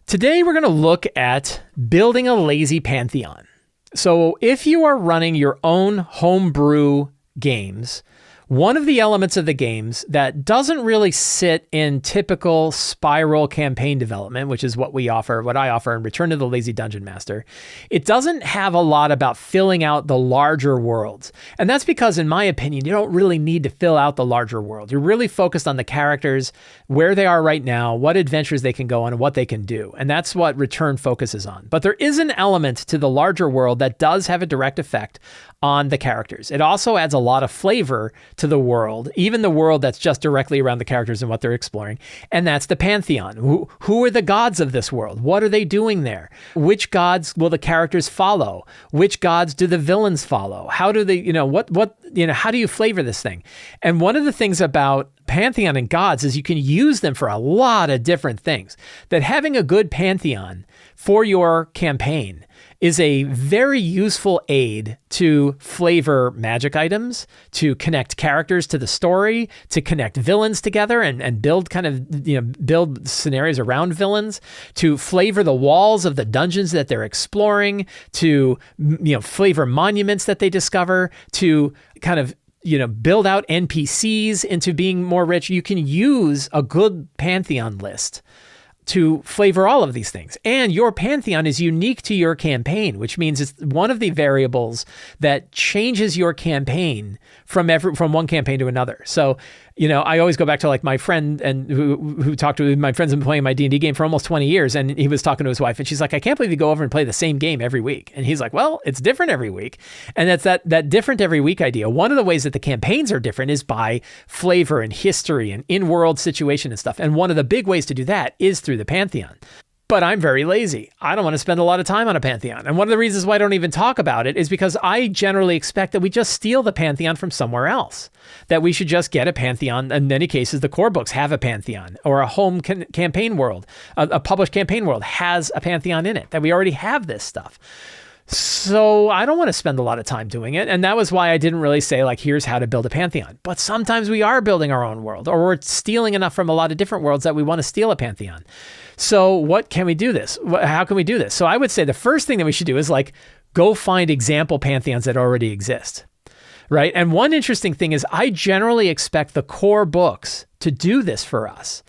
Today, we're going to look at building a lazy pantheon. So if you are running your own homebrew games, one of the elements of the games that doesn't really sit in typical spiral campaign development, which is what I offer in Return to the Lazy Dungeon Master, it doesn't have a lot about filling out the larger worlds. And that's because, in my opinion, you don't really need to fill out the larger world. You're really focused on the characters, where they are right now, what adventures they can go on, and what they can do. And that's what Return focuses on. But there is an element to the larger world that does have a direct effect on the characters. It also adds a lot of flavor to the world, even the world that's just directly around the characters and what they're exploring. And that's the Pantheon. Who are the gods of this world? What are they doing there? Which gods will the characters follow? Which gods do the villains follow? How do they, how do you flavor this thing? And one of the things about Pantheon and gods is you can use them for a lot of different things. That having a good Pantheon for your campaign is a very useful aid to flavor magic items, to connect characters to the story, to connect villains together and build build scenarios around villains, to flavor the walls of the dungeons that they're exploring, to flavor monuments that they discover, to kind of build out NPCs into being more rich. You can use a good Pantheon list to flavor all of these things. And your Pantheon is unique to your campaign, which means it's one of the variables that changes your campaign from one campaign to another. So, I always go back to like my friend and who talked to my friends and playing my D&D game for almost 20 years. And he was talking to his wife and she's like, I can't believe you go over and play the same game every week. And he's like, well, it's different every week. And that's that different every week idea. One of the ways that the campaigns are different is by flavor and history and in-world situation and stuff. And one of the big ways to do that is through the Pantheon. But I'm very lazy. I don't want to spend a lot of time on a Pantheon. And one of the reasons why I don't even talk about it is because I generally expect that we just steal the Pantheon from somewhere else. That we should just get a Pantheon. In many cases, the core books have a Pantheon, or a home campaign world, a published campaign world has a Pantheon in it, that we already have this stuff. So I don't want to spend a lot of time doing it. And that was why I didn't really say like, here's how to build a Pantheon. But sometimes we are building our own world, or we're stealing enough from a lot of different worlds that we want to steal a Pantheon. So what can we do this? How can we do this? So I would say the first thing that we should do is like, go find example Pantheons that already exist, right? And one interesting thing is I generally expect the core books to do this for us.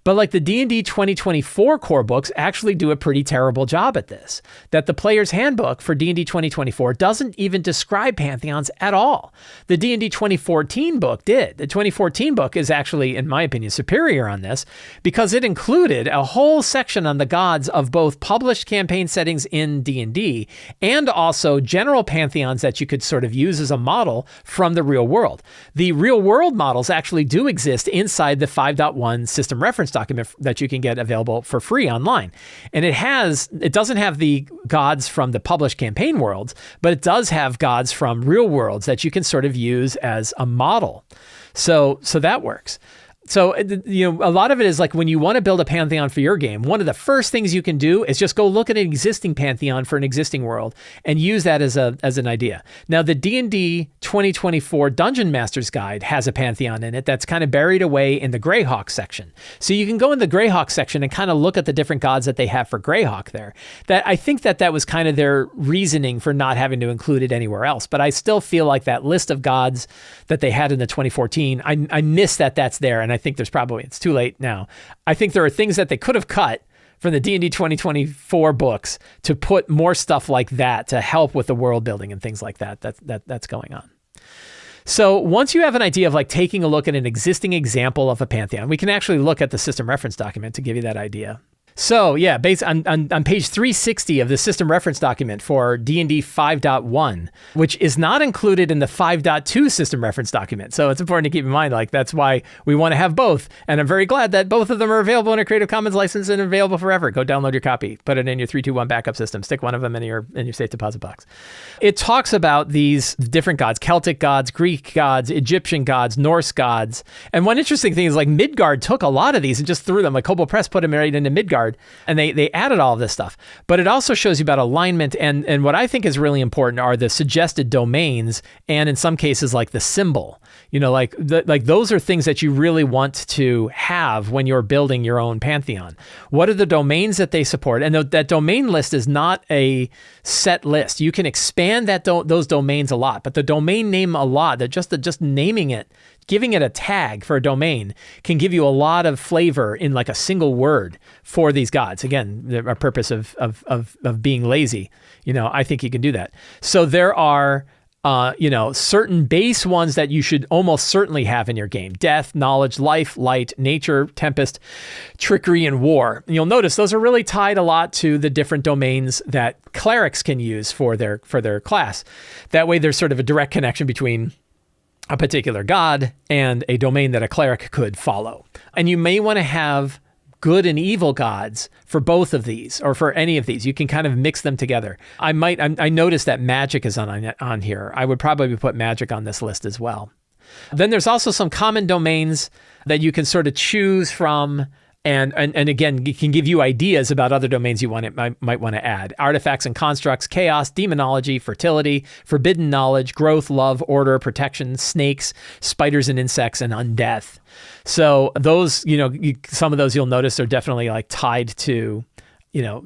But like the D&D 2024 core books actually do a pretty terrible job at this. That the Player's Handbook for D&D 2024 doesn't even describe Pantheons at all. The D&D 2014 book did. The 2014 book is actually, in my opinion, superior on this because it included a whole section on the gods of both published campaign settings in D&D and also general Pantheons that you could sort of use as a model from the real world. The real world models actually do exist inside the 5.1 system reference document that you can get available for free online. And it doesn't have the gods from the published campaign worlds, but it does have gods from real worlds that you can sort of use as a model. So that works. So, a lot of it is like when you want to build a Pantheon for your game, one of the first things you can do is just go look at an existing Pantheon for an existing world and use that as an idea. Now, the D&D 2024 Dungeon Master's Guide has a Pantheon in it that's kind of buried away in the Greyhawk section. So you can go in the Greyhawk section and kind of look at the different gods that they have for Greyhawk there. That I think that was kind of their reasoning for not having to include it anywhere else. But I still feel like that list of gods that they had in the 2014, I miss that's there. And I think it's too late now. I think there are things that they could have cut from the D&D 2024 books to put more stuff like that to help with the world building and things like that. That's going on. So once you have an idea of like taking a look at an existing example of a Pantheon, we can actually look at the system reference document to give you that idea. So yeah, based on page 360 of the system reference document for D&D 5.1, which is not included in the 5.2 system reference document. So it's important to keep in mind, like that's why we want to have both. And I'm very glad that both of them are available in a Creative Commons license and available forever. Go download your copy, put it in your 321 backup system, stick one of them in your safe deposit box. It talks about these different gods, Celtic gods, Greek gods, Egyptian gods, Norse gods. And one interesting thing is like Midgard took a lot of these and just threw them, like Kobold Press put them right into Midgard. card. And they added all of this stuff. But it also shows you about alignment. And what I think is really important are the suggested domains, and in some cases, like the symbol. Like those are things that you really want to have when you're building your own Pantheon. What are the domains that they support? And that domain list is not a set list. You can expand those domains a lot, but the domain name a lot, that just naming it, giving it a tag for a domain can give you a lot of flavor in like a single word for these gods. Again, our purpose of being lazy, I think you can do that. So there are certain base ones that you should almost certainly have in your game: death, knowledge, life, light, nature, tempest, trickery, and war. And you'll notice those are really tied a lot to the different domains that clerics can use for their class. That way there's sort of a direct connection between a particular god and a domain that a cleric could follow. And you may want to have good and evil gods for both of these, or for any of these. You can kind of mix them together. I noticed that magic is on here. I would probably put magic on this list as well. Then there's also some common domains that you can sort of choose from. And again, it can give you ideas about other domains you might want to add: artifacts and constructs, chaos, demonology, fertility, forbidden knowledge, growth, love, order, protection, snakes, spiders and insects, and undeath. So those, some of those you'll notice are definitely like tied to,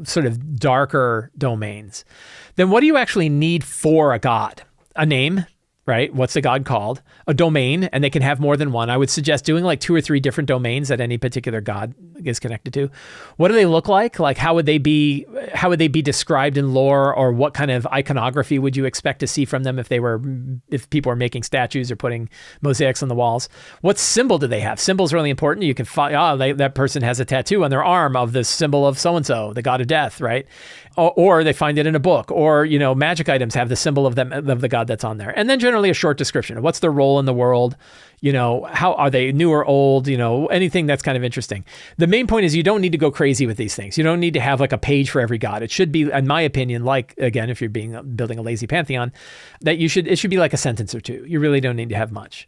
sort of darker domains. Then what do you actually need for a god? A name, right? What's the god called? A domain, and they can have more than one. I would suggest doing like 2 or 3 different domains that any particular god is connected to. What do they look like? Like how would they be described in lore, or what kind of iconography would you expect to see from them if people are making statues or putting mosaics on the walls? What symbol do they have? Symbol's really important. You can find, that person has a tattoo on their arm of the symbol of so-and-so, the god of death, right? Or they find it in a book, or, magic items have the symbol of the god that's on there. And then generally a short description of what's their role in the world, how are they new or old, anything that's kind of interesting. The main point is you don't need to go crazy with these things. You don't need to have like a page for every god. It should be, in my opinion, like, again, if you're building a lazy Pantheon, that it should be like a sentence or two. You really don't need to have much.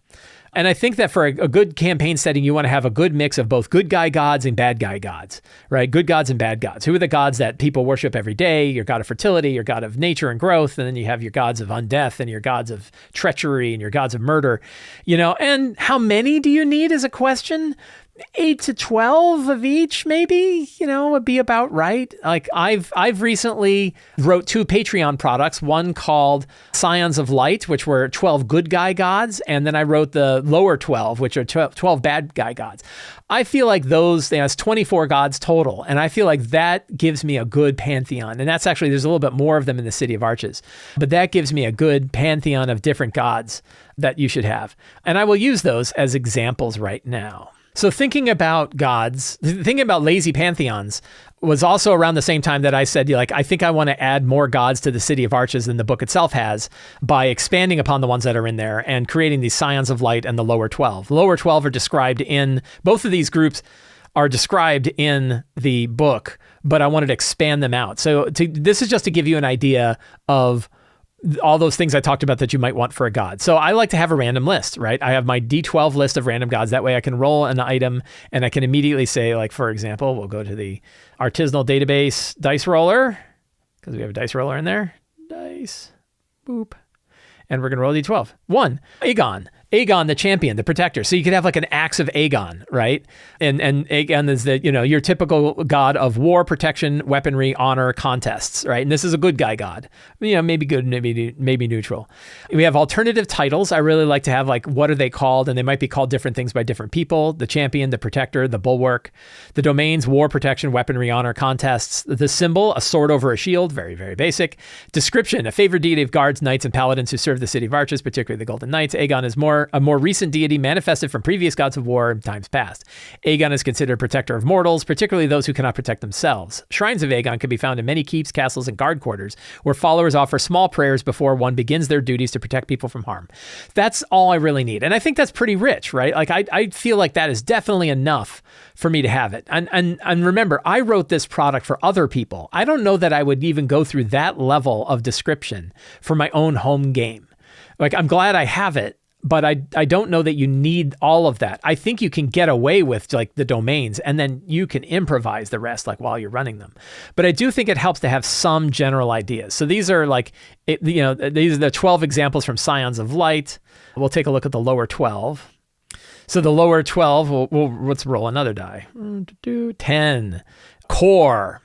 And I think that for a good campaign setting, you want to have a good mix of both good guy gods and bad guy gods, right? Good gods and bad gods. Who are the gods that people worship every day? Your god of fertility, your god of nature and growth, and then you have your gods of undeath and your gods of treachery and your gods of murder, and how many do you need is a question. 8 to 12 of each, maybe, would be about right. Like I've recently wrote 2 Patreon products, one called Scions of Light, which were 12 good guy gods. And then I wrote the lower 12, which are 12 bad guy gods. I feel like that's 24 gods total. And I feel like that gives me a good pantheon. And that's actually, there's a little bit more of them in the City of Arches, but that gives me a good pantheon of different gods that you should have. And I will use those as examples right now. So thinking about lazy pantheons was also around the same time that I said, I think I want to add more gods to the City of Arches than the book itself has, by expanding upon the ones that are in there and creating these Scions of Light and the lower 12. The lower 12 are described in, both of these groups are described in the book, but I wanted to expand them out. So this is just to give you an idea of all those things I talked about that you might want for a god. So I like to have a random list, right? I have my D12 list of random gods. That way I can roll an item and I can immediately say, like, for example, we'll go to the artisanal database dice roller, because we have a dice roller in there. Dice, boop. And we're going to roll D12. 1, Aegon, the champion, the protector. So you could have like an axe of Aegon, right? And Aegon is your typical god of war, protection, weaponry, honor, contests, right? And this is a good guy god. Maybe good, maybe neutral. We have alternative titles. I really like to have like, what are they called? And they might be called different things by different people. The champion, the protector, the bulwark. The domains, war, protection, weaponry, honor, contests. The symbol, a sword over a shield, very, very basic. Description, a favored deity of guards, knights, and paladins who serve the City of Arches, particularly the Golden Knights. Aegon is a more recent deity manifested from previous gods of war in times past. Aegon is considered protector of mortals, particularly those who cannot protect themselves. Shrines of Aegon can be found in many keeps, castles, and guard quarters, where followers offer small prayers before one begins their duties to protect people from harm. That's all I really need. And I think that's pretty rich, right? Like I feel like that is definitely enough for me to have it. And remember, I wrote this product for other people. I don't know that I would even go through that level of description for my own home game. Like, I'm glad I have it. But I don't know that you need all of that. I think you can get away with like the domains and then you can improvise the rest like while you're running them. But I do think it helps to have some general ideas. So these are like, these are the 12 examples from Scions of Light. We'll take a look at the lower 12. So the lower 12, let's roll another die. 10. Core.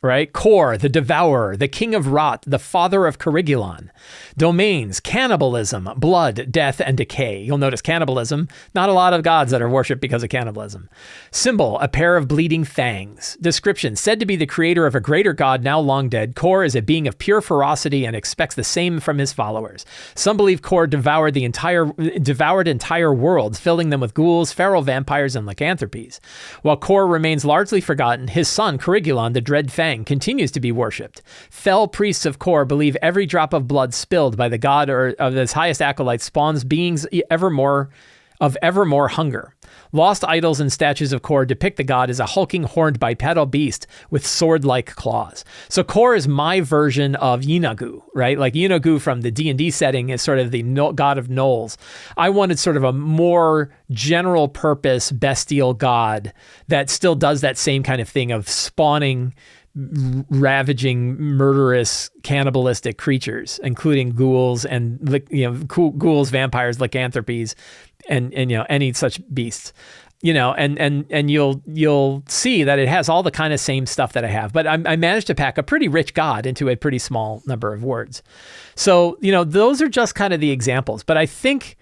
Right? Core, the Devourer, the King of Rot, the Father of Corrigulon. Domains, cannibalism, blood, death, and decay. You'll notice cannibalism, not a lot of gods that are worshipped because of cannibalism. Symbol, a pair of bleeding fangs. Description, said to be the creator of a greater god now long dead, Kor is a being of pure ferocity and expects the same from his followers. Some believe Kor devoured entire worlds, filling them with ghouls, feral vampires, and lycanthropes. While Kor remains largely forgotten, his son, Corrigulon, the Dread Fang, continues to be worshipped. Fell priests of Kor believe every drop of blood spilled by the god or of his highest acolytes spawns beings of evermore hunger. Lost idols and statues of Kor depict the god as a hulking horned bipedal beast with sword-like claws. So Kor is my version of Yeenoghu, right? Like Yeenoghu from the D&D setting is sort of the god of gnolls. I wanted sort of a more general purpose bestial god that still does that same kind of thing of spawning ravaging, murderous, cannibalistic creatures, including ghouls and ghouls, vampires, lycanthropes, and any such beasts. And you'll see that it has all the kind of same stuff that I have, but I managed to pack a pretty rich god into a pretty small number of words. So those are just kind of the examples. But I think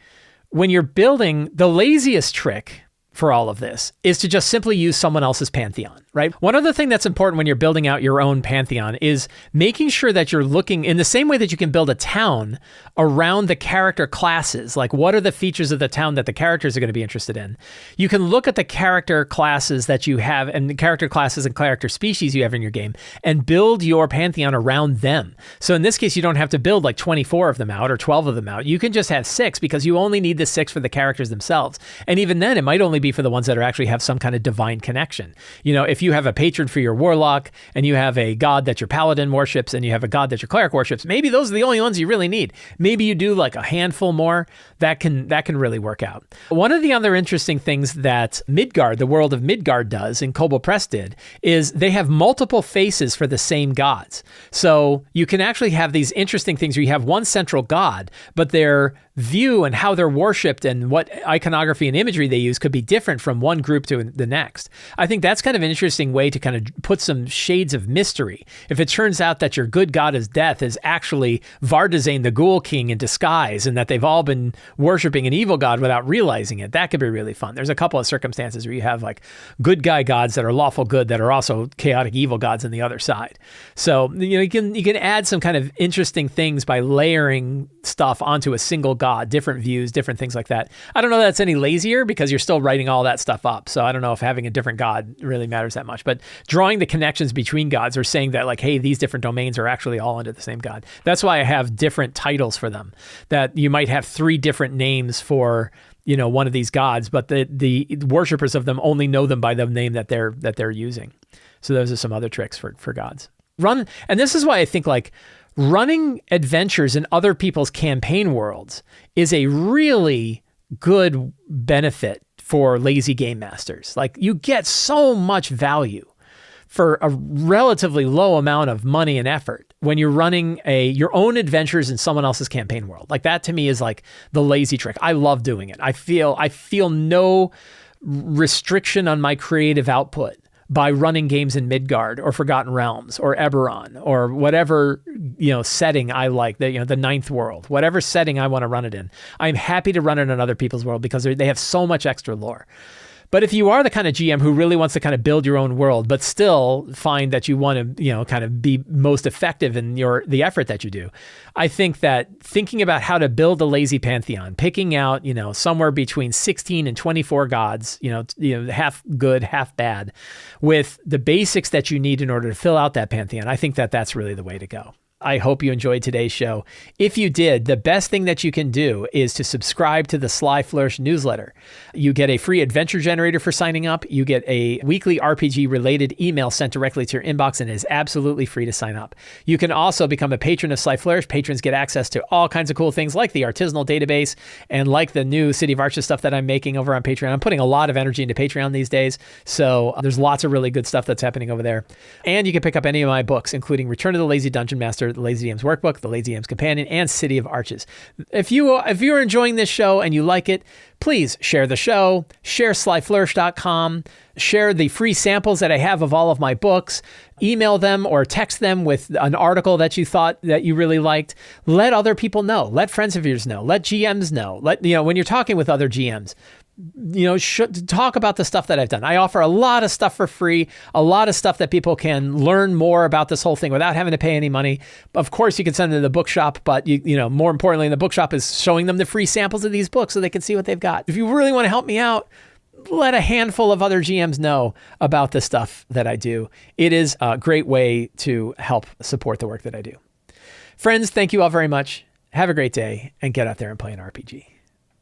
when you're building, the laziest trick for all of this is to just simply use someone else's pantheon, right? One other thing that's important when you're building out your own pantheon is making sure that you're looking in the same way that you can build a town around the character classes. Like, what are the features of the town that the characters are going to be interested in? You can look at the character classes that you have and the character classes and character species you have in your game and build your pantheon around them. So in this case, you don't have to build like 24 of them out or 12 of them out. You can just have 6 because you only need the 6 for the characters themselves. And even then, it might only be for the ones that are actually have some kind of divine connection. If you have a patron for your warlock and you have a god that your paladin worships and you have a god that your cleric worships, maybe those are the only ones you really need. Maybe you do like a handful more. That can really work out. One of the other interesting things that Midgard, the world of Midgard does, and Kobold Press did, is they have multiple faces for the same gods. So you can actually have these interesting things where you have one central god, but their view and how they're worshipped and what iconography and imagery they use could be different from one group to the next. I think that's kind of an interesting way to kind of put some shades of mystery. If it turns out that your good god is death is actually Vardazane, the Ghoul King in disguise, and that they've all been worshiping an evil god without realizing it, that could be really fun. There's a couple of circumstances where you have like good guy gods that are lawful good that are also chaotic evil gods on the other side. So you can add some kind of interesting things by layering stuff onto a single god, different views, different things like that. I don't know that that's any lazier because you're still writing all that stuff up. So I don't know if having a different god really matters that much, but drawing the connections between gods or saying that like, hey, these different domains are actually all under the same god. That's why I have different titles for them, that you might have 3 different names for one of these gods, but the worshipers of them only know them by the name that they're using. So those are some other tricks for gods. And this is why I think like running adventures in other people's campaign worlds is a really good benefit for lazy game masters. Like, you get so much value for a relatively low amount of money and effort when you're running your own adventures in someone else's campaign world. Like, that to me is like the lazy trick. I love doing it. I feel no restriction on my creative output by running games in Midgard or Forgotten Realms or Eberron or whatever, setting I like, the Ninth World, whatever setting I want to run it in. I'm happy to run it in other people's world because they have so much extra lore. But if you are the kind of GM who really wants to kind of build your own world, but still find that you want to, kind of be most effective in the effort that you do, I think that thinking about how to build a lazy pantheon, picking out, somewhere between 16 and 24 gods, half good, half bad, with the basics that you need in order to fill out that pantheon, I think that that's really the way to go. I hope you enjoyed today's show. If you did, the best thing that you can do is to subscribe to the Sly Flourish newsletter. You get a free adventure generator for signing up. You get a weekly RPG-related email sent directly to your inbox, and it is absolutely free to sign up. You can also become a patron of Sly Flourish. Patrons get access to all kinds of cool things like the artisanal database and like the new City of Arches stuff that I'm making over on Patreon. I'm putting a lot of energy into Patreon these days, so there's lots of really good stuff that's happening over there. And you can pick up any of my books, including Return of the Lazy Dungeon Master, The Lazy DM's Workbook, The Lazy DM's Companion, and City of Arches. If you're enjoying this show and you like it, please share the show, share slyflourish.com, share the free samples that I have of all of my books, email them or text them with an article that you thought that you really liked. Let other people know. Let friends of yours know. Let GMs know. When you're talking with other GMs, talk about the stuff that I've done. I offer a lot of stuff for free, a lot of stuff that people can learn more about this whole thing without having to pay any money. Of course, you can send them to the bookshop, but more importantly, the bookshop is showing them the free samples of these books so they can see what they've got. If you really want to help me out, let a handful of other GMs know about the stuff that I do. It is a great way to help support the work that I do. Friends, thank you all very much. Have a great day and get out there and play an RPG.